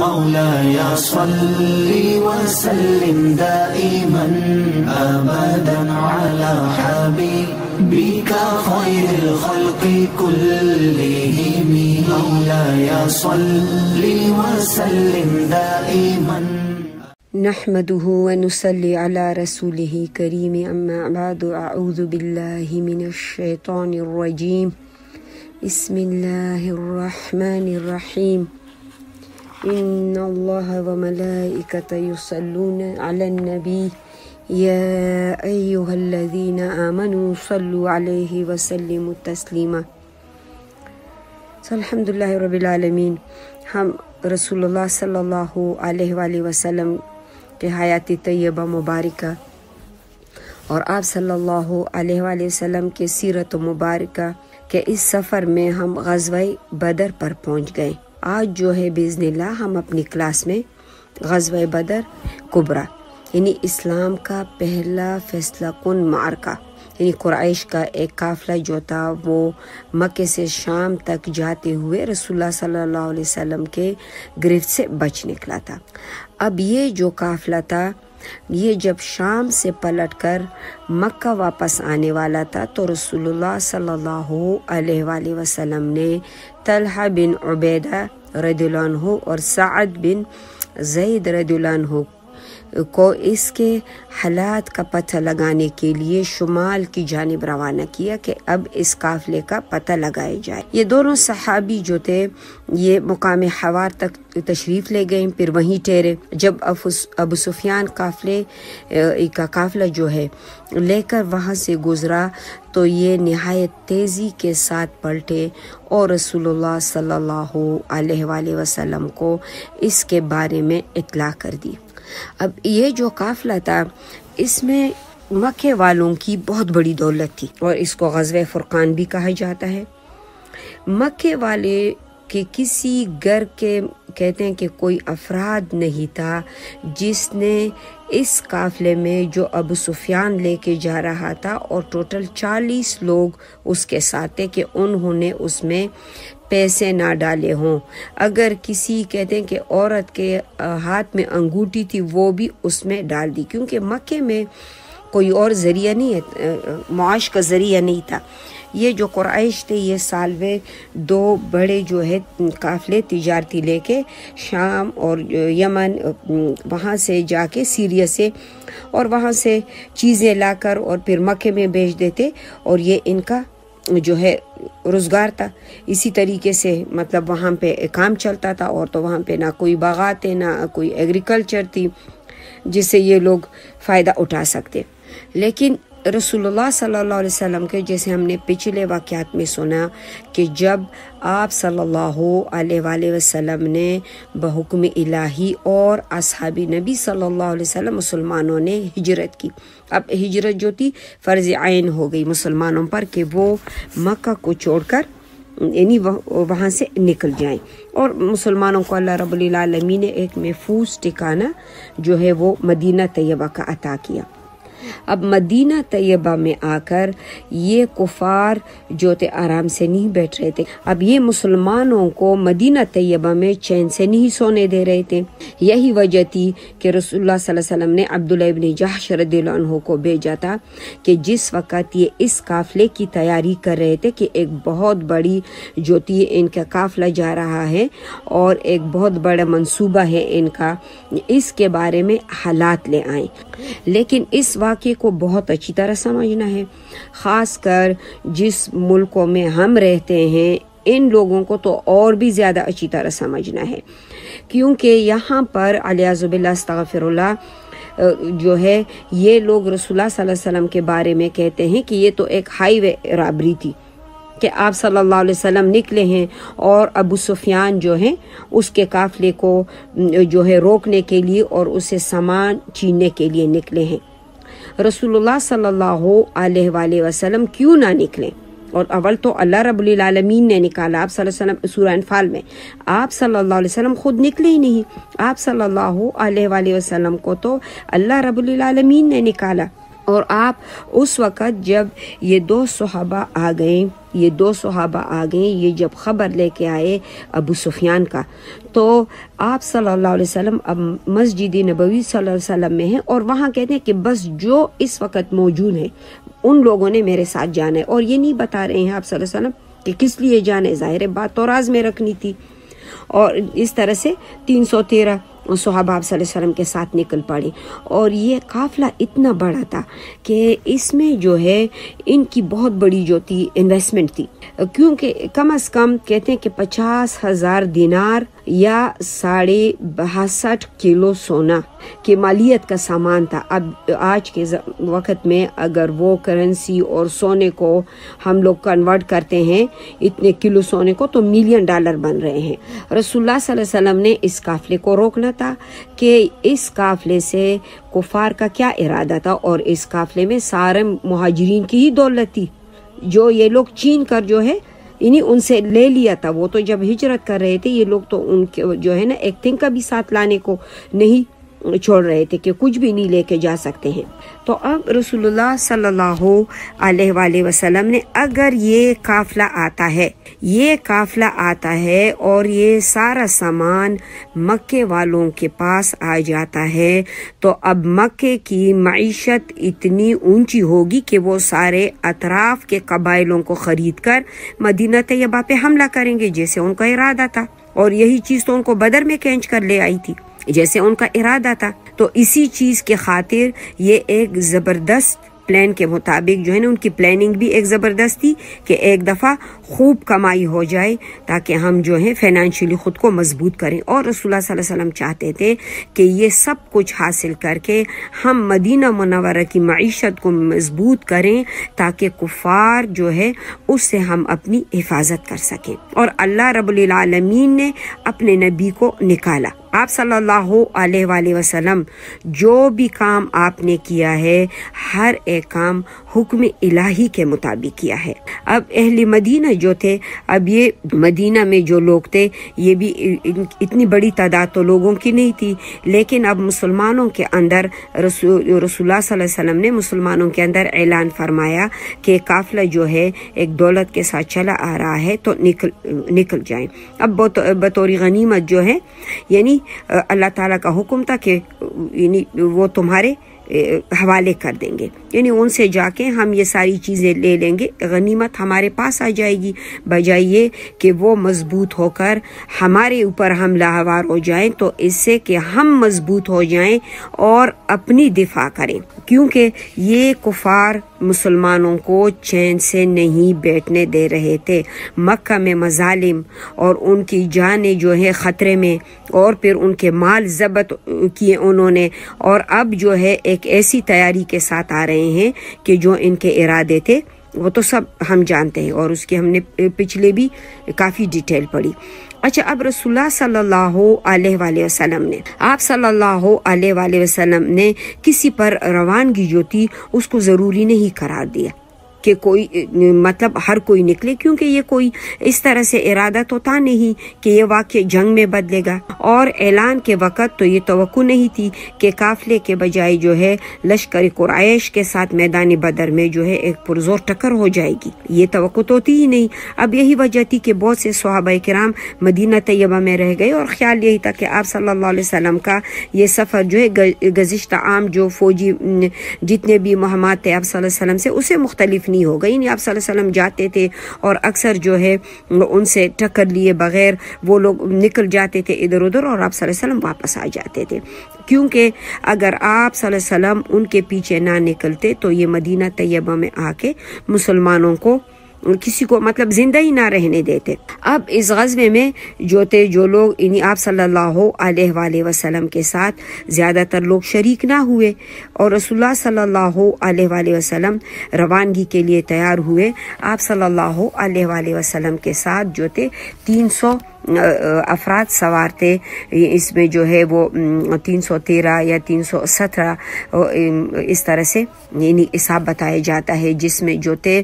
مولاي صل وسلم دائما أبدا على حبيبك خير الخلق كلهم مولاي صل وسلم دائما نحمده ونصلي على رسوله الكريم أما بعد أعوذ بالله من الشيطان الرجيم بسم الله الرحمن الرحيم إن الله وملائكته يصلون على النبي يا أيها الذين آمنوا صلوا عليه وسلموا تسليما الحمدللہ رب العالمین. ہم رسول اللہ صلی اللہ علیہ وآلہ وسلم کے حیات طیبہ مبارکہ اور آپ صلی اللہ علیہ وآلہ وسلم کے سیرت مبارکہ کے اس سفر میں ہم غزوہ بدر پر پہنچ گئے. آج جو ہے باذن اللہ ہم اپنی کلاس میں غزوہ بدر کبریٰ یعنی اسلام کا پہلا فیصلہ کن معرکہ یعنی قریش کا ایک قافلہ جو تھا وہ مکہ سے شام تک جاتے ہوئے رسول اللہ صلی اللہ علیہ وسلم کے گرفت سے بچ نکلا تھا. اب یہ جو قافلہ تھا یہ جب شام سے پلٹ کر مکہ واپس آنے والا تھا تو رسول اللہ صلی اللہ علیہ وآلہ وسلم نے طلحہ بن عبیدہ رضی اللہ عنہ اور سعد بن زید رضی اللہ عنہ کو اس کے حالات کا پتہ لگانے کے لیے شمال کی جانب روانہ کیا کہ اب اس قافلے کا پتہ لگایا جائے. یہ دونوں صحابی جو تھے یہ مقام حوار تک تشریف لے گئے، پھر وہیں ٹھہرے. جب ابو سفیان قافلے کا قافلہ جو ہے لے کر وہاں سے گزرا تو یہ نہایت تیزی کے ساتھ پلٹے اور رسول اللہ صلی اللہ علیہ وآلہ وسلم کو اس کے بارے میں اطلاع کر دی. اب یہ جو قافلہ تھا اس میں مکے والوں کی بہت بڑی دولت تھی اور اس کو غزوہ فرقان بھی کہا جاتا ہے. مکے والے کے کسی گھر کے کہتے ہیں کہ کوئی افراد نہیں تھا جس نے اس قافلے میں جو ابو سفیان لے کے جا رہا تھا اور ٹوٹل 40 لوگ اس کے ساتھ تھے کہ انہوں نے اس میں پیسے نہ ڈالے ہوں. اگر کسی کہتے ہیں کہ عورت کے ہاتھ میں انگوٹھی تھی وہ بھی اس میں ڈال دی کیونکہ مکے میں کوئی اور ذریعہ نہیں ہے، معاش کا ذریعہ نہیں تھا. یہ جو قریش تھے یہ سال میں 2 بڑے جو ہے قافلے تجارتی لے کے شام اور یمن وہاں سے جا کے سیریا سے اور وہاں سے چیزیں لا کر اور پھر مکے میں بیچ دیتے اور یہ ان کا جو ہے روزگار تھا. اسی طریقے سے مطلب وہاں پہ کام چلتا تھا اور تو وہاں پہ نہ کوئی باغات ہے نہ کوئی ایگریکلچر تھی جس سے یہ لوگ فائدہ اٹھا سکتے. لیکن رسول اللہ صلی اللہ علیہ وسلم کے جیسے ہم نے پچھلے واقعات میں سنا کہ جب آپ صلی اللہ علیہ وآلہ وسلم نے بحکم الہی اور اصحاب نبی صلی اللہ علیہ وسلم مسلمانوں نے ہجرت کی. اب ہجرت جو تھی فرض عین ہو گئی مسلمانوں پر کہ وہ مکہ کو چھوڑ کر یعنی وہاں سے نکل جائیں اور مسلمانوں کو اللہ رب العالمین نے ایک محفوظ ٹھکانہ جو ہے وہ مدینہ طیبہ کا عطا کیا. اب مدینہ طیبہ میں آ کر یہ کفار جو تھے آرام سے نہیں بیٹھ رہے تھے. اب یہ مسلمانوں کو مدینہ طیبہ میں چین سے نہیں سونے دے رہے تھے. یہی وجہ تھی کہ رسول اللہ صلی اللہ علیہ وسلم نے عبداللہ ابن جحش رضی اللہ عنہ کو بھیجا تھا کہ جس وقت یہ اس قافلے کی تیاری کر رہے تھے کہ ایک بہت بڑی جو تھی ان کا قافلہ جا رہا ہے اور ایک بہت بڑا منصوبہ ہے ان کا، اس کے بارے میں حالات لے آئیں. لیکن اس واقعے کو بہت اچھی طرح سمجھنا ہے، خاص کر جس ملکوں میں ہم رہتے ہیں ان لوگوں کو تو اور بھی زیادہ اچھی طرح سمجھنا ہے کیونکہ یہاں پر علیہ باللہ استغفر اللہ جو ہے یہ لوگ رسول اللہ صلی اللہ علیہ وسلم کے بارے میں کہتے ہیں کہ یہ تو ایک ہائی وے رابری تھی کہ آپ صلی اللہ علیہ وسلم نکلے ہیں اور ابو سفیان جو ہیں اس کے قافلے کو جو ہے روکنے کے لیے اور اسے سامان چھیننے کے لیے نکلے ہیں. رسول اللہ صلی اللہ علیہ وآلہ وسلم کیوں نہ نکلیں؟ اور اول تو اللہ رب العالمین نے نکالا. آپ صلی اللہ علیہ وسلم سورہ انفال میں آپ صلی اللہ علیہ وسلم خود نکلے ہی نہیں، آپ صلی اللہ علیہ وآلہ وسلم کو تو اللہ رب العالمین نے نکالا. اور آپ اس وقت جب یہ دو صحابہ آ گئے یہ جب خبر لے کے آئے ابو سفیان کا، تو آپ صلی اللہ علیہ وسلم اب مسجد نبوی صلی اللہ علیہ وسلم میں ہیں، اور وہاں کہتے ہیں کہ بس جو اس وقت موجود ہیں ان لوگوں نے میرے ساتھ جانا ہے، اور یہ نہیں بتا رہے ہیں آپ صلی اللہ علیہ وسلم کہ کس لیے جانا ہے، ظاہر بات تو راز میں رکھنی تھی۔ اور اس طرح سے 313 صحابہ آپ صلی اللہ علیہ وسلم کے ساتھ نکل پڑے، اور یہ قافلہ اتنا بڑا تھا کہ اس میں جو ہے ان کی بہت بڑی جو تھی انویسٹمنٹ تھی، کیونکہ کم از کم کہتے ہیں کہ 50,000 دینار یا 62.5 کلو سونا کی مالیت کا سامان تھا۔ اب آج کے وقت میں اگر وہ کرنسی اور سونے کو ہم لوگ کنورٹ کرتے ہیں اتنے کلو سونے کو، تو $1 ملین بن رہے ہیں۔ رسول اللہ صلی اللہ علیہ وسلم نے اس قافلے کو روکنا تھا کہ اس قافلے سے کفار کا کیا ارادہ تھا، اور اس قافلے میں سارے مہاجرین کی ہی دولت تھی جو یہ لوگ چین کر جو ہے ان سے لے لیا تھا۔ وہ تو جب ہجرت کر رہے تھے، یہ لوگ تو ان کے جو ہے نا ایک تھنگ کا بھی ساتھ لانے کو نہیں چھوڑ رہے تھے کہ کچھ بھی نہیں لے کے جا سکتے ہیں۔ تو اب رسول اللہ صلی اللہ علیہ وآلہ وسلم نے اگر یہ قافلہ آتا ہے اور یہ سارا سامان مکے والوں کے پاس آ جاتا ہے، تو اب مکے کی معیشت اتنی اونچی ہوگی کہ وہ سارے اطراف کے قبائلوں کو خرید کر مدینہ طیبہ پہ حملہ کریں گے، جیسے ان کا ارادہ تھا، اور یہی چیز تو ان کو بدر میں کھینچ کر لے آئی تھی جیسے ان کا ارادہ تھا۔ تو اسی چیز کے خاطر یہ ایک زبردست پلان کے مطابق جو ہے نا، ان کی پلاننگ بھی ایک زبردست تھی کہ ایک دفعہ خوب کمائی ہو جائے تاکہ ہم جو ہے فائنینشلی خود کو مضبوط کریں، اور رسول اللہ صلی اللہ علیہ وسلم چاہتے تھے کہ یہ سب کچھ حاصل کر کے ہم مدینہ منورہ کی معیشت کو مضبوط کریں تاکہ کفار جو ہے اس سے ہم اپنی حفاظت کر سکیں۔ اور اللہ رب العالمین نے اپنے نبی کو نکالا۔ آپ صلی اللہ علیہ وآلہ وسلم جو بھی کام آپ نے کیا ہے، ہر ایک کام حکم الہی کے مطابق کیا ہے۔ اب اہل مدینہ جو تھے، اب یہ مدینہ میں جو لوگ تھے، یہ بھی اتنی بڑی تعداد تو لوگوں کی نہیں تھی، لیکن اب مسلمانوں کے اندر رسول اللہ صلی اللہ علیہ وسلم نے مسلمانوں کے اندر اعلان فرمایا کہ قافلہ جو ہے ایک دولت کے ساتھ چلا آ رہا ہے، تو نکل جائیں۔ اب بطور غنیمت جو ہے، یعنی اللہ تعالیٰ کا حکم تھا کہ یعنی وہ تمہارے حوالے کر دیں گے، یعنی ان سے جا کے ہم یہ ساری چیزیں لے لیں گے، غنیمت ہمارے پاس آ جائے گی، بجائے یہ کہ وہ مضبوط ہو کر ہمارے اوپر حملہ آور ہو جائیں، تو اس سے کہ ہم مضبوط ہو جائیں اور اپنی دفاع کریں، کیونکہ یہ کفار مسلمانوں کو چین سے نہیں بیٹھنے دے رہے تھے۔ مکہ میں مظالم اور ان کی جانیں جو ہے خطرے میں، اور پھر ان کے مال ضبط کیے انہوں نے، اور اب جو ہے ایک ایسی تیاری کے ساتھ آ رہے ہیں کہ جو ان کے ارادے تھے وہ تو سب ہم جانتے ہیں، اور اس کی ہم نے پچھلے بھی کافی ڈیٹیل پڑھی۔ اچھا، اب رسول اللہ صلی اللہ علیہ وآلہ وسلم نے، آپ صلی اللہ علیہ وآلہ وسلم نے کسی پر روانگی جو تھی اس کو ضروری نہیں قرار دیا کہ کوئی مطلب ہر کوئی نکلے، کیونکہ یہ کوئی اس طرح سے ارادہ تو تھا نہیں کہ یہ واقع جنگ میں بدلے گا، اور اعلان کے وقت تو یہ توقع نہیں تھی کہ قافلے کے بجائے جو ہے لشکر قریش کے ساتھ میدان بدر میں جو ہے ایک پرزور ٹکر ہو جائے گی، یہ توقع تو تھی ہی نہیں۔ اب یہی وجہ تھی کہ بہت سے صحابہ کرام مدینہ طیبہ میں رہ گئے، اور خیال یہی تھا کہ آپ صلی اللہ علیہ وسلم کا یہ سفر جو ہے گزشتہ عام جو فوجی جتنے بھی مہمات تھے آپ صلی اللہ علیہ وسلم سے، اسے مختلف نہیں ہو گئی، آپ صلی اللہ علیہ وسلم جاتے تھے اور اکثر جو ہے ان سے ٹکر لیے بغیر وہ لوگ نکل جاتے تھے ادھر ادھر، اور آپ صلی اللہ علیہ وسلم واپس آ جاتے تھے، کیونکہ اگر آپ صلی اللہ علیہ وسلم ان کے پیچھے نہ نکلتے تو یہ مدینہ طیبہ میں آ کے مسلمانوں کو کسی کو مطلب زندہ ہی نہ رہنے دیتے۔ اب اس غزوے میں جو لوگ آپ صلی اللہ علیہ وآلہ وسلم کے ساتھ زیادہ تر لوگ شریک نہ ہوئے، اور رسول اللہ صلی اللہ علیہ وآلہ وسلم روانگی کے لیے تیار ہوئے۔ آپ صلی اللہ علیہ وآلہ وسلم کے ساتھ جو تھے 300 افراد سوار تھے، اس میں جو ہے وہ 313 یا 317 اس طرح سے یعنی حساب بتایا جاتا ہے، جس میں جو تھے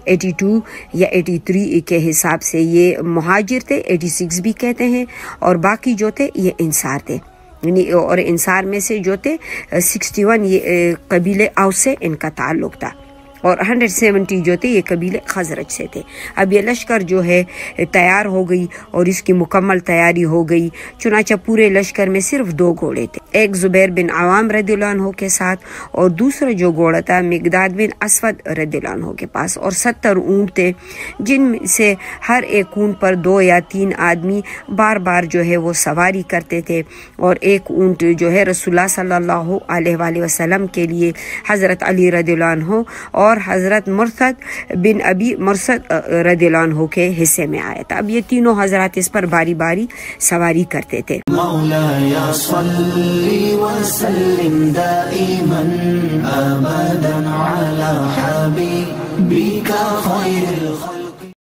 82 یا 83 کے حساب سے یہ مہاجر تھے، 86 بھی کہتے ہیں، اور باقی جو تھے یہ انصار تھے۔ یعنی اور انصار میں سے جو تھے 61 یہ قبیلے اوس سے ان کا تعلق تھا، اور 170 جو تھے یہ قبیلے خزرج سے تھے۔ اب یہ لشکر جو ہے تیار ہو گئی اور اس کی مکمل تیاری ہو گئی، چنانچہ پورے لشکر میں صرف 2 گھوڑے تھے، ایک زبیر بن عوام رضی اللہ عنہ کے ساتھ اور دوسرا جو گھوڑا تھا مقداد بن اسود رضی اللہ عنہ کے پاس، اور 70 اونٹ تھے جن میں سے ہر ایک اونٹ پر 2 یا 3 آدمی بار بار جو ہے وہ سواری کرتے تھے، اور ایک اونٹ جو ہے رسول اللہ صلی اللہ علیہ وآلہ وسلم کے لیے حضرت علی رضی اللہ عنہ اور حضرت مرثد بن ابی مرثد رضی اللہ عنہ کے حصے میں آیا تھا۔ اب یہ تینوں حضرات اس پر باری باری سواری کرتے تھے۔ مولاي صل وسلم دائما ابدا على حبيبك خير الخلق